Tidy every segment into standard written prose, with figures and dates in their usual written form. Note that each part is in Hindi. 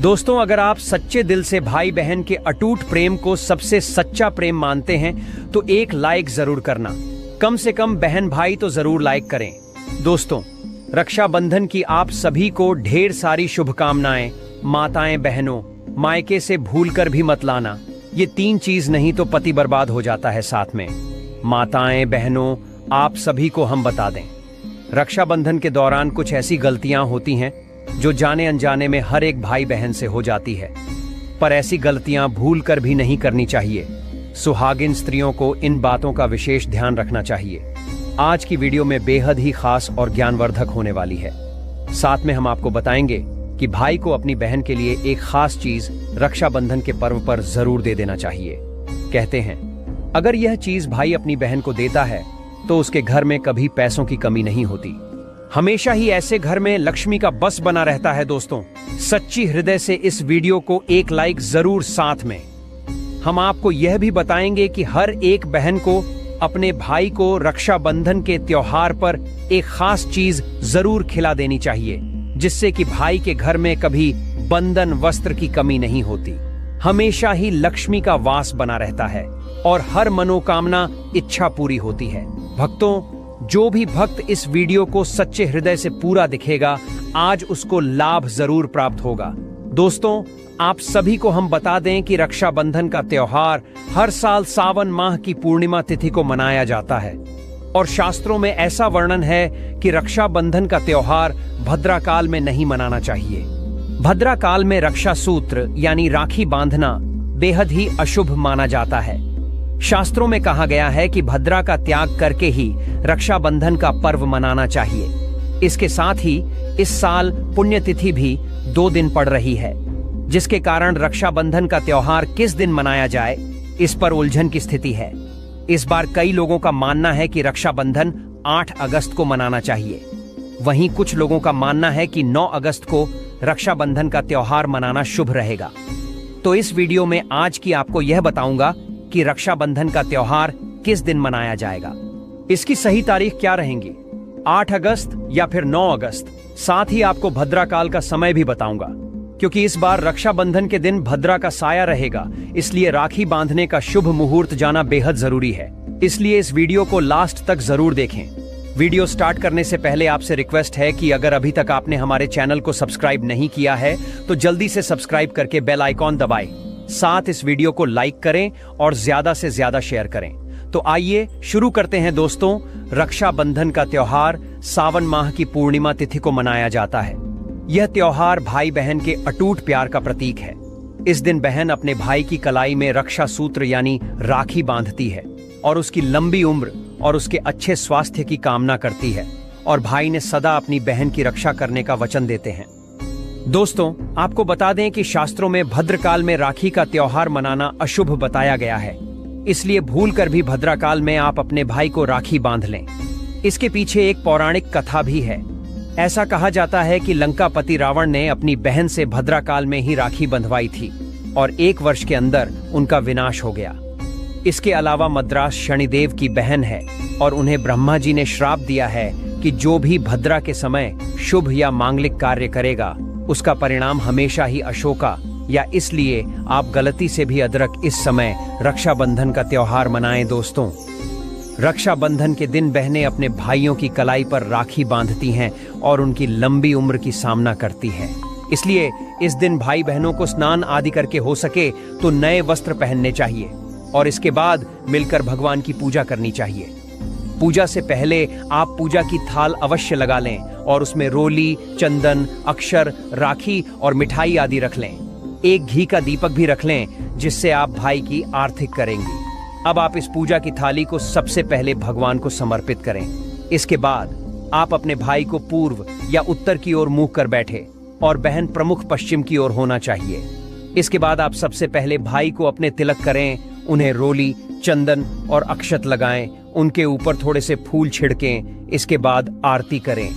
दोस्तों, अगर आप सच्चे दिल से भाई बहन के अटूट प्रेम को सबसे सच्चा प्रेम मानते हैं तो एक लाइक जरूर करना। कम से कम बहन भाई तो जरूर लाइक करें। दोस्तों, रक्षाबंधन की आप सभी को ढेर सारी शुभकामनाएं। माताएं बहनों, मायके से भूलकर भी मत लाना। ये 3 चीज नहीं तो पति बर्बाद हो जाता है साथ में। माताएं बहनों, आप सभी को हम बता दें, रक्षाबंधन के दौरान कुछ ऐसी गलतियां होती हैं जो जाने अनजाने में हर एक भाई बहन से हो जाती है, पर ऐसी गलतियां भूल कर भी नहीं करनी चाहिए। सुहागिन स्त्रियों को इन बातों का विशेष ध्यान रखना चाहिए। आज की वीडियो में बेहद ही खास और ज्ञानवर्धक होने वाली है। साथ में हम आपको बताएंगे कि भाई को अपनी बहन के लिए एक खास चीज रक्षाबंधन के पर्व पर जरूर दे देना चाहिए। कहते हैं, अगर यह चीज भाई अपनी बहन को देता है तो उसके घर में कभी पैसों की कमी नहीं होती। हमेशा ही ऐसे घर में लक्ष्मी का बस बना रहता है। दोस्तों, सच्ची हृदय से इस वीडियो को एक लाइक जरूर साथ में। हम आपको यह भी बताएंगे कि हर एक बहन को अपने भाई को रक्षाबंधन के त्योहार पर एक खास चीज जरूर खिला देनी चाहिए, जिससे कि भाई के घर में कभी बंधन वस्त्र की कमी नहीं होती। हमेशा ही लक्ष्मी का वास बना रहता है और हर मनोकामना इच्छा पूरी होती है। भक्तों, जो भी भक्त इस वीडियो को सच्चे हृदय से पूरा दिखेगा, आज उसको लाभ जरूर प्राप्त होगा। दोस्तों, आप सभी को हम बता दें कि रक्षाबंधन का त्योहार हर साल सावन माह की पूर्णिमा तिथि को मनाया जाता है और शास्त्रों में ऐसा वर्णन है कि रक्षाबंधन का त्योहार भद्रा काल में नहीं मनाना चाहिए। भद्रा काल में रक्षा सूत्र यानी राखी बांधना बेहद ही अशुभ माना जाता है। शास्त्रों में कहा गया है कि भद्रा का त्याग करके ही रक्षाबंधन का पर्व मनाना चाहिए। इसके साथ ही इस साल पुण्यतिथि भी 2 दिन पड़ रही है, जिसके कारण रक्षाबंधन का त्योहार किस दिन मनाया जाए, इस पर उलझन की स्थिति है। इस बार कई लोगों का मानना है कि रक्षाबंधन 8 अगस्त को मनाना चाहिए। वहीं कुछ लोगों का मानना है कि 9 अगस्त को रक्षाबंधन का त्योहार मनाना शुभ रहेगा। तो इस वीडियो में आज की आपको यह बताऊंगा कि रक्षाबंधन का त्योहार किस दिन मनाया जाएगा। इसकी सही तारीख क्या रहेंगी, 8 अगस्त या फिर 9 अगस्त। साथ ही आपको भद्रा काल का समय भी बताऊंगा, क्योंकि इस बार रक्षाबंधन के दिन भद्रा का साया रहेगा, इसलिए राखी बांधने का शुभ मुहूर्त जाना बेहद जरूरी है। इसलिए इस वीडियो को लास्ट तक जरूर देखें। वीडियो स्टार्ट करने से पहले आपसे रिक्वेस्ट है कि अगर अभी तक आपने हमारे चैनल को सब्सक्राइब नहीं किया है तो जल्दी से सब्सक्राइब करके बेल आइकॉन दबाएं। साथ इस वीडियो को लाइक करें और ज्यादा से ज्यादा शेयर करें। तो आइए शुरू करते हैं। दोस्तों, रक्षाबंधन का त्योहार सावन माह की पूर्णिमा तिथि को मनाया जाता है। यह त्योहार भाई बहन के अटूट प्यार का प्रतीक है। इस दिन बहन अपने भाई की कलाई में रक्षा सूत्र यानी राखी बांधती है और उसकी लंबी उम्र और उसके अच्छे स्वास्थ्य की कामना करती है, और भाई ने सदा अपनी बहन की रक्षा करने का वचन देते हैं। दोस्तों, आपको बता दें कि शास्त्रों में भद्रकाल में राखी का त्योहार मनाना अशुभ बताया गया है, इसलिए भूलकर भी भद्रकाल में आप अपने भाई को राखी बांध लें। इसके पीछे एक पौराणिक कथा भी है। ऐसा कहा जाता है कि लंकापति रावण ने अपनी बहन से भद्रकाल में ही राखी बंधवाई थी और 1 वर्ष के अंदर उनका विनाश हो गया। इसके अलावा मद्रास शनिदेव की बहन है और उन्हें ब्रह्मा जी ने श्राप दिया है कि जो भी भद्रा के समय शुभ या मांगलिक कार्य करेगा उसका परिणाम हमेशा ही अशोका, या इसलिए आप गलती से भी अदरक इस समय रक्षाबंधन का त्योहार मनाएं। दोस्तों, रक्षाबंधन के दिन बहनें अपने भाइयों की कलाई पर राखी बांधती हैं और उनकी लंबी उम्र की कामना करती हैं। इसलिए इस दिन भाई बहनों को स्नान आदि करके हो सके तो नए वस्त्र पहनने चाहिए और इसके बाद मिलकर भगवान की पूजा करनी चाहिए। पूजा से पहले आप पूजा की थाल अवश्य लगा लें और उसमें रोली, चंदन, अक्षर, राखी और मिठाई आदि रख लें। एक घी का दीपक भी रख लें, जिससे आप भाई की आरती करेंगी। अब आप इस पूजा की थाली को सबसे पहले भगवान को समर्पित करें। इसके बाद आप अपने भाई को पूर्व या उत्तर की ओर मुंह कर बैठे और बहन प्रमुख पश्चिम की ओर होना चाहिए। इसके बाद आप सबसे पहले भाई को अपने तिलक करें, उन्हें रोली, चंदन और अक्षत लगाएं, उनके ऊपर थोड़े से फूल छिड़कें। इसके बाद आरती करें।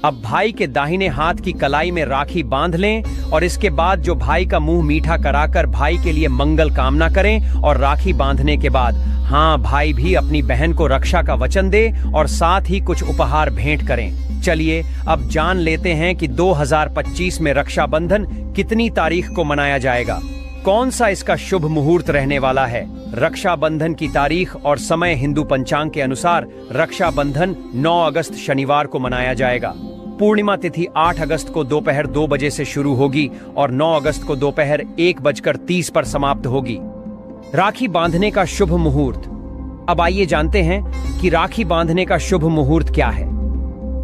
अब भाई के दाहिने हाथ की कलाई में राखी बांध लें और इसके बाद जो भाई का मुंह मीठा कराकर भाई के लिए मंगल कामना करें। और राखी बांधने के बाद भाई भी अपनी बहन को रक्षा का वचन दे और साथ ही कुछ उपहार भेंट करें, चलिए अब जान लेते हैं कि 2025 में रक्षाबंधन कितनी तारीख को मनाया जाएगा, कौन सा इसका शुभ मुहूर्त रहने वाला है। रक्षाबंधन की तारीख और समय हिंदू पंचांग के अनुसार रक्षाबंधन 9 अगस्त शनिवार को मनाया जाएगा। पूर्णिमा तिथि 8 अगस्त को दोपहर 2 बजे से शुरू होगी और 9 अगस्त को दोपहर 1:30 पर समाप्त होगी। राखी बांधने का शुभ मुहूर्त। अब आइए जानते हैं कि राखी बांधने का शुभ मुहूर्त क्या है।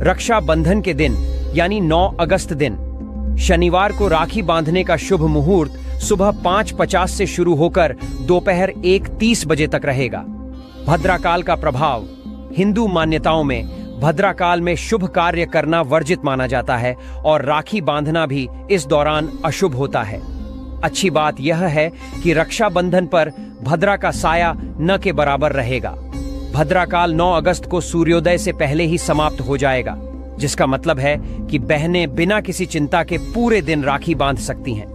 रक्षाबंधन के दिन यानी 9 अगस्त दिन शनिवार को राखी बांधने का शुभ मुहूर्त सुबह 5:50 से शुरू होकर दोपहर 1:30 बजे तक रहेगा। भद्राकाल का प्रभाव। हिंदू मान्यताओं में भद्राकाल में शुभ कार्य करना वर्जित माना जाता है और राखी बांधना भी इस दौरान अशुभ होता है। अच्छी बात यह है कि रक्षाबंधन पर भद्रा का साया न के बराबर रहेगा। भद्राकाल 9 अगस्त को सूर्योदय से पहले ही समाप्त हो जाएगा, जिसका मतलब है कि बहनें बिना किसी चिंता के पूरे दिन राखी बांध सकती हैं।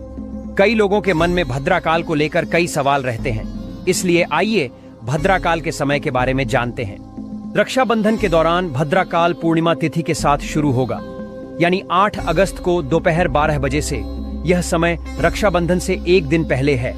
कई लोगों के मन में भद्राकाल को लेकर कई सवाल रहते हैं, इसलिए आइए भद्राकाल के समय के बारे में जानते हैं। रक्षाबंधन के दौरान भद्राकाल पूर्णिमा तिथि के साथ शुरू होगा, यानी 8 अगस्त को दोपहर 12 बजे से। यह समय रक्षाबंधन से एक दिन पहले है।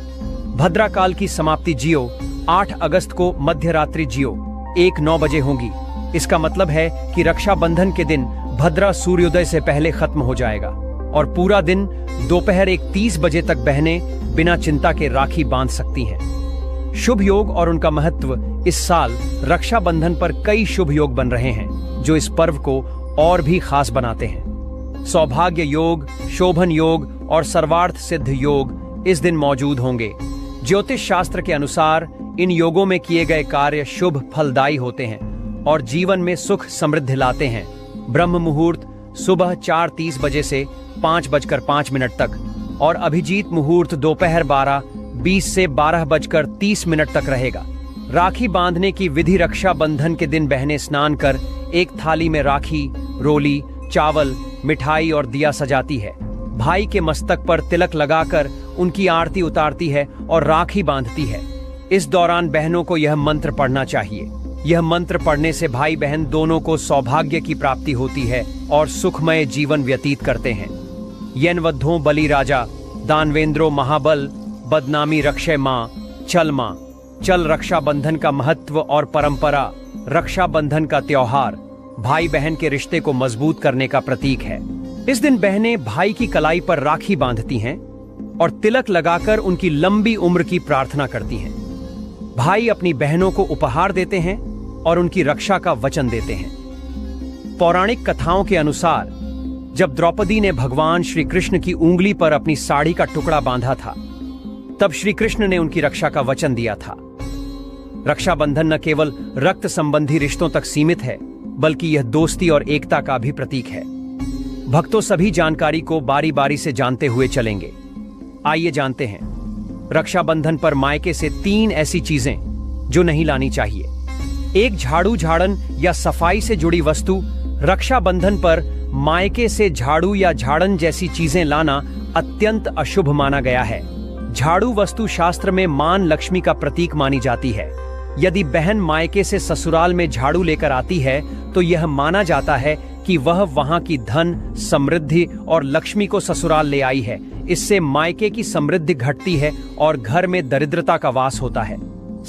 भद्राकाल की समाप्ति जियो 8 अगस्त को मध्यरात्रि जियो 1:09 बजे होगी। इसका मतलब है कि रक्षाबंधन के दिन भद्रा सूर्योदय से पहले खत्म हो जाएगा और पूरा दिन दोपहर 1:30 बजे तक बहनें बिना चिंता के राखी बांध सकती हैं। शुभ योग और उनका महत्व। इस साल रक्षाबंधन पर कई शुभ योग बन रहे हैं जो इस पर्व को और भी खास बनाते हैं। सौभाग्य योग, शोभन योग और सर्वार्थ सिद्ध योग इस दिन मौजूद होंगे। ज्योतिष शास्त्र के अनुसार इन योगों में किए गए कार्य शुभ फलदायी होते हैं और जीवन में सुख समृद्धि लाते हैं। ब्रह्म मुहूर्त सुबह 4:30 बजे से 5:05 तक और अभिजीत मुहूर्त दोपहर 12:20 से 12:30 तक रहेगा। राखी बांधने की विधि। रक्षाबंधन के दिन बहनें स्नान कर एक थाली में राखी, रोली, चावल, मिठाई और दिया सजाती है। भाई के मस्तक पर तिलक लगाकर उनकी आरती उतारती है और राखी बांधती है। इस दौरान बहनों को यह मंत्र पढ़ना चाहिए। यह मंत्र पढ़ने से भाई बहन दोनों को सौभाग्य की प्राप्ति होती है और सुखमय जीवन व्यतीत करते हैं। यनवद्धों बलि राजा, दानवेंद्रो महाबल, बदनामी रक्षय मां, चल मां। चल रक्षाबंधन का महत्व और परंपरा। रक्षाबंधन का त्योहार भाई बहन के रिश्ते को मजबूत करने का प्रतीक है। इस दिन बहनें भाई की कलाई पर राखी बांधती हैं और तिलक लगाकर उनकी लंबी उम्र की प्रार्थना करती हैं। भाई अपनी बहनों को उपहार देते हैं और उनकी रक्षा का वचन देते हैं। पौराणिक कथाओं के अनुसार जब द्रौपदी ने भगवान श्री कृष्ण की उंगली पर अपनी साड़ी का टुकड़ा बांधा था, तब श्री कृष्ण ने उनकी रक्षा का वचन दिया था। रक्षाबंधन न केवल रक्त संबंधी रिश्तों तक सीमित है, बल्कि यह दोस्ती और एकता का भी प्रतीक है। भक्तों सभी जानकारी को बारी बारी से जानते हुए चलेंगे। आइए जानते हैं रक्षाबंधन पर मायके से 3 ऐसी चीजें जो नहीं लानी चाहिए। 1 झाड़ू झाड़न या सफाई से जुड़ी वस्तु। रक्षाबंधन पर मायके से झाड़ू या झाड़न जैसी चीजें लाना अत्यंत अशुभ माना गया है। झाड़ू वस्तु शास्त्र में मान लक्ष्मी का प्रतीक मानी जाती है। यदि बहन मायके से ससुराल में झाड़ू लेकर आती है तो यह माना जाता है कि वह वहां की धन, समृद्धि और लक्ष्मी को ससुराल ले आई है। इससे मायके की समृद्धि घटती है और घर में दरिद्रता का वास होता है।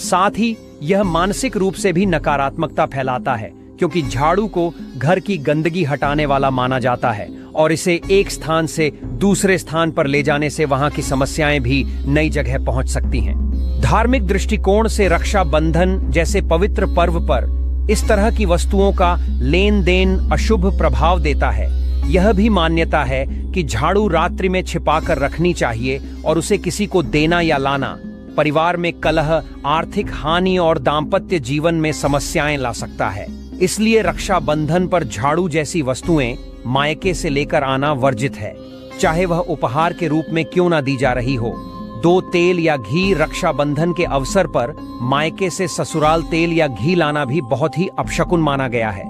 साथ ही यह मानसिक रूप से भी नकारात्मकता फैलाता है, क्योंकि झाड़ू को घर की गंदगी हटाने वाला माना जाता है और इसे एक स्थान से दूसरे स्थान पर ले जाने से वहां की समस्याएं भी नई जगह पहुंच सकती हैं। धार्मिक दृष्टिकोण से रक्षाबंधन जैसे पवित्र पर्व पर इस तरह की वस्तुओं का लेन देन अशुभ प्रभाव देता है। यह भी मान्यता है कि झाड़ू रात्रि में छिपाकर रखनी चाहिए और उसे किसी को देना या लाना परिवार में कलह, आर्थिक हानि और दाम्पत्य जीवन में समस्याएं ला सकता है। इसलिए रक्षाबंधन पर झाड़ू जैसी वस्तुएं मायके से लेकर आना वर्जित है, चाहे वह उपहार के रूप में क्यों ना दी जा रही हो। 2 तेल या घी। रक्षाबंधन के अवसर पर मायके से ससुराल तेल या घी लाना भी बहुत ही अपशकुन माना गया है।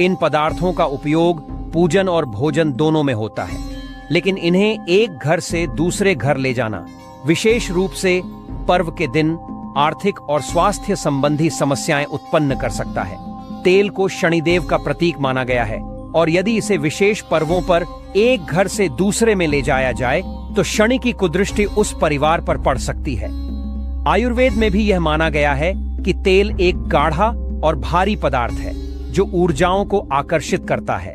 इन पदार्थों का उपयोग पूजन और भोजन दोनों में होता है, लेकिन इन्हें एक घर से दूसरे घर ले जाना, विशेष रूप से पर्व के दिन, आर्थिक और स्वास्थ्य संबंधी समस्याएं उत्पन्न कर सकता है। तेल को शनिदेव का प्रतीक माना गया है, और यदि इसे विशेष पर्वों पर एक घर से दूसरे में ले जाया जाए तो शनि की कुदृष्टि उस परिवार पर पड़ सकती है। आयुर्वेद में भी यह माना गया है कि तेल एक गाढ़ा और भारी पदार्थ है जो ऊर्जाओं को आकर्षित करता है।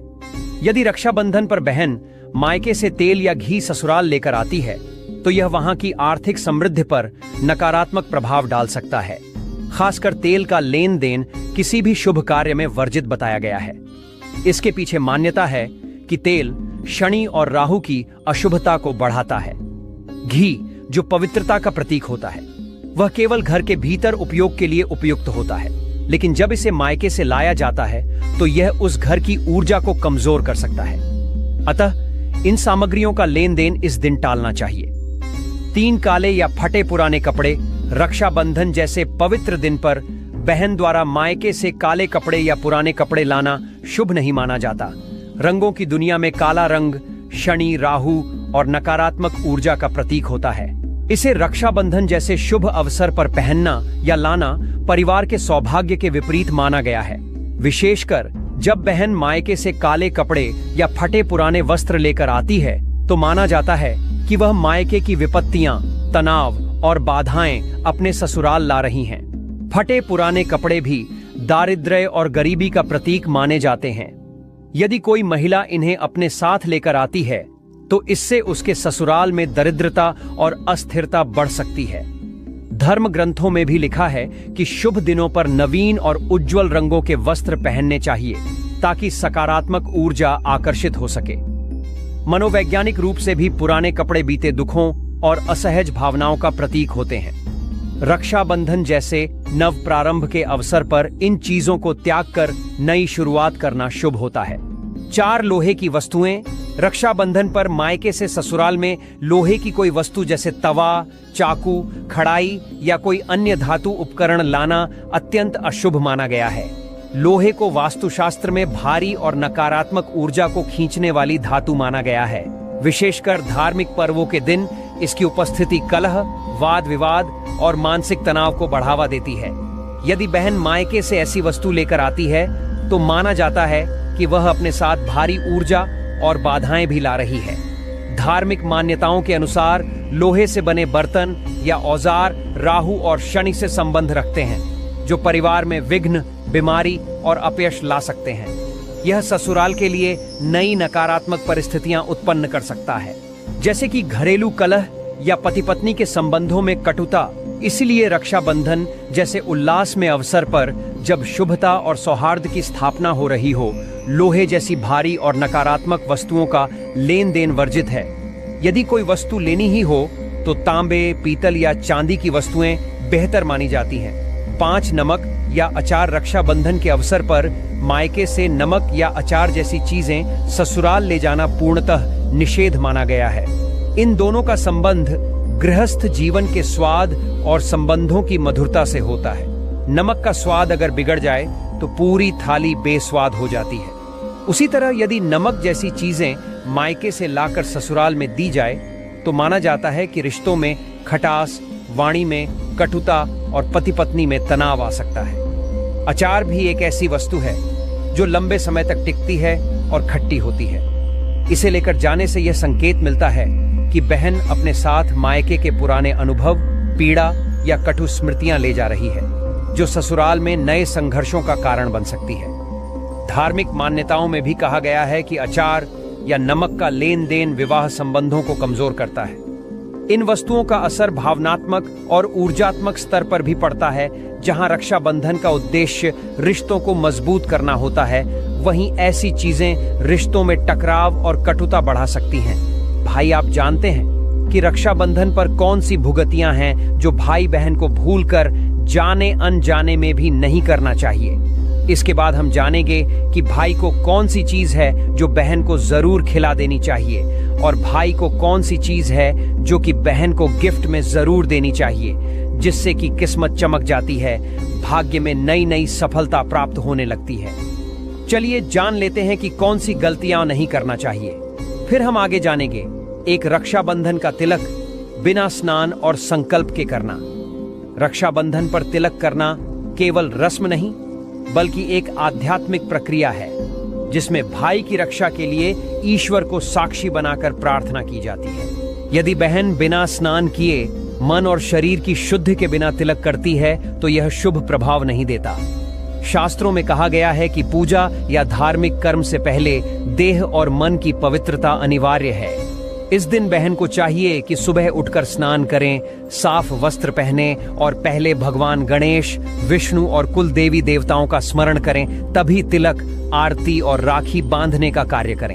यदि रक्षाबंधन पर बहन मायके से तेल या घी ससुराल लेकर आती है तो यह वहां की आर्थिक समृद्धि पर नकारात्मक प्रभाव डाल सकता है। खासकर तेल का लेन देन किसी भी शुभ कार्य में वर्जित बताया गया है। इसके पीछे मान्यता है कि तेल शनि और राहु की अशुभता को बढ़ाता है। घी जो पवित्रता का प्रतीक होता है वह केवल घर के भीतर उपयोग के लिए उपयुक्त होता है, लेकिन जब इसे मायके से लाया जाता है तो यह उस घर की ऊर्जा को कमजोर कर सकता है। अतः इन सामग्रियों का लेन देन इस दिन टालना चाहिए। 3 काले या फटे पुराने कपड़े रक्षाबंधन जैसे पवित्र दिन पर बहन द्वारा मायके से काले कपड़े या पुराने कपड़े लाना शुभ नहीं माना जाता। रंगों की दुनिया में काला रंग शनि, राहु और नकारात्मक ऊर्जा का प्रतीक होता है। इसे रक्षाबंधन जैसे शुभ अवसर पर पहनना या लाना परिवार के सौभाग्य के विपरीत माना गया है। विशेषकर जब बहन मायके से काले कपड़े या फटे पुराने वस्त्र लेकर आती है तो माना जाता है कि वह मायके की विपत्तियां, तनाव और बाधाएं अपने ससुराल ला रही हैं। फटे पुराने कपड़े भी दारिद्र्य और गरीबी का प्रतीक माने जाते हैं। यदि कोई महिला इन्हें अपने साथ लेकर आती है तो इससे उसके ससुराल में दरिद्रता और अस्थिरता बढ़ सकती है। धर्म ग्रंथों में भी लिखा है कि शुभ दिनों पर नवीन और उज्जवल रंगों के वस्त्र पहनने चाहिए ताकि सकारात्मक ऊर्जा आकर्षित हो सके। मनोवैज्ञानिक रूप से भी पुराने कपड़े बीते दुखों और असहज भावनाओं का प्रतीक होते हैं। रक्षाबंधन जैसे नव प्रारंभ के अवसर पर इन चीजों को त्याग कर नई शुरुआत करना शुभ होता है। 4 लोहे की वस्तुएं रक्षाबंधन पर मायके से ससुराल में लोहे की कोई वस्तु जैसे तवा, चाकू, खड़ाई या कोई अन्य धातु उपकरण लाना अत्यंत अशुभ माना गया है। लोहे को वास्तुशास्त्र में भारी और नकारात्मक ऊर्जा को खींचने वाली धातु माना गया है। विशेषकर धार्मिक पर्वों के दिन इसकी उपस्थिति कलह, वाद विवाद और मानसिक तनाव को बढ़ावा देती है। यदि बहन मायके से ऐसी वस्तु लेकर आती है तो माना जाता है कि वह अपने साथ भारी ऊर्जा और बाधाएं भी ला रही है। धार्मिक मान्यताओं के अनुसार लोहे से बने बर्तन या औजार राहु और शनि से संबंध रखते हैं, जो परिवार में विघ्न, बीमारी और अपयश ला सकते हैं। यह ससुराल के लिए नई नकारात्मक परिस्थितियां उत्पन्न कर सकता है, जैसे कि घरेलू कलह या पति पत्नी के संबंधों में कटुता। इसलिए रक्षाबंधन जैसे उल्लास में अवसर पर जब शुभता और सौहार्द की स्थापना हो रही हो, लोहे जैसी भारी और नकारात्मक वस्तुओं का लेन देन वर्जित है। यदि कोई वस्तु लेनी ही हो तो तांबे, पीतल या चांदी की वस्तुएं बेहतर मानी जाती हैं। 5 नमक या अचार रक्षाबंधन के अवसर पर मायके से नमक या अचार जैसी चीजें ससुराल ले जाना पूर्णतः निषेध माना गया है। इन दोनों का संबंध गृहस्थ जीवन के स्वाद और संबंधों की मधुरता से होता है। नमक का स्वाद अगर बिगड़ जाए तो पूरी थाली बेस्वाद हो जाती है। उसी तरह यदि नमक जैसी चीजें मायके से लाकर ससुराल में दी जाए तो माना जाता है कि रिश्तों में खटास, वाणी में कटुता और पति पत्नी में तनाव आ सकता है। अचार भी एक ऐसी वस्तु है जो लंबे समय तक टिकती है और खट्टी होती है। इसे लेकर जाने से यह संकेत मिलता है कि बहन अपने साथ मायके के पुराने अनुभव, पीड़ा या कटु स्मृतियां ले जा रही है, जो ससुराल में नए संघर्षों का कारण बन सकती है। धार्मिक मान्यताओं में भी कहा गया है कि अचार या नमक का लेन देन विवाह संबंधों को कमजोर करता है। इन वस्तुओं का असर भावनात्मक और ऊर्जात्मक स्तर पर भी पड़ता है। जहां रक्षाबंधन का उद्देश्य रिश्तों को मजबूत करना होता है, वहीं ऐसी चीजें रिश्तों में टकराव और कटुता बढ़ा सकती हैं। भाई, आप जानते हैं कि रक्षाबंधन पर कौन सी भुगतियां हैं जो भाई बहन को भूलकर जाने अनजाने में भी नहीं करना चाहिए। इसके बाद हम जानेंगे कि भाई को कौन सी चीज है जो बहन को जरूर खिला देनी चाहिए और भाई को कौन सी चीज है जो कि बहन को गिफ्ट में जरूर देनी चाहिए, जिससे कि किस्मत चमक जाती है, भाग्य में नई नई सफलता प्राप्त होने लगती है। चलिए जान लेते हैं कि कौन सी गलतियां नहीं करना चाहिए। फिर हम आगे जानेंगे एक रक्षाबंधन का तिलक बिना स्नान और संकल्प के करना। रक्षाबंधन पर तिलक करना केवल रस्म नहीं बल्कि एक आध्यात्मिक प्रक्रिया है। जिसमें भाई की रक्षा के लिए ईश्वर को साक्षी बनाकर प्रार्थना की जाती है। यदि बहन बिना स्नान किए मन और शरीर की शुद्धि के बिना तिलक करती है तो यह शुभ प्रभाव नहीं देता। शास्त्रों में कहा गया है कि पूजा या धार्मिक कर्म से पहले देह और मन की पवित्रता अनिवार्य है। इस दिन बहन को चाहिए कि सुबह उठकर स्नान करें, साफ वस्त्र पहने और पहले भगवान गणेश, विष्णु और कुल देवी देवताओं का स्मरण करें, तभी तिलक, आरती और राखी बांधने का कार्य करें।